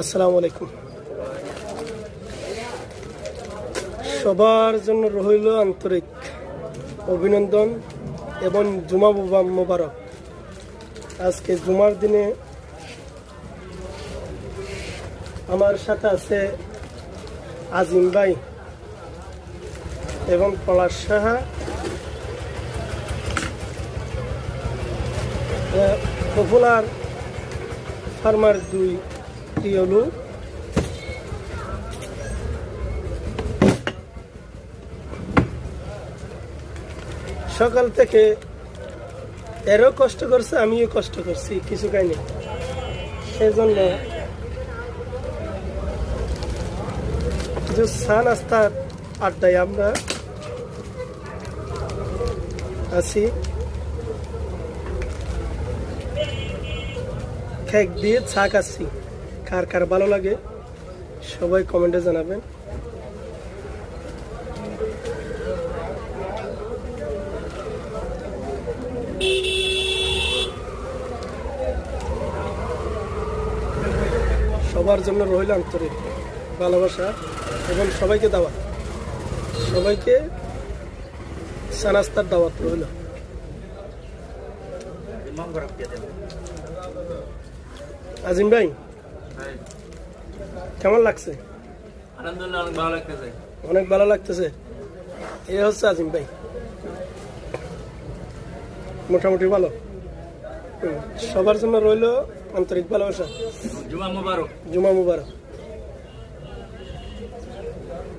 আসসালামু আলাইকুম। সবার জন্য রইল আন্তরিক অভিনন্দন এবং জুমা মোবারক। আজকে জুমার দিনে আমার সাথে আছে আজিম ভাই এবং পলাশ সাহা, পপুলার ফার্মার 2 টিওলু। সকাল থেকে এরও কষ্ট করছে, আমিও কষ্ট করছি কিছু কাহিনী। সেজন্য কিছু চা নাস্তার আড্ডায় আমরা আছি। কেক দিয়ে চা খাচ্ছি। কার কার ভালো লাগে সবাই কমেন্টে জানাবেন। সবার জন্য রইল আন্তরিক ভালোবাসা এবং সবাইকে দাওয়াত, সবাইকে চা নাস্তার দাওয়াত রইল। আজিম ভাই কেমন লাগছে? আলহামদুলিল্লাহ অনেক ভালো লাগতেছে। অনেক ভালো লাগতেছে। এই হচ্ছে আজিম ভাই, মোটামুটি ভালো। সবার জন্য রইল আন্তরিক ভালোবাসা। জুমা মুবারক। জুমা মুবারক।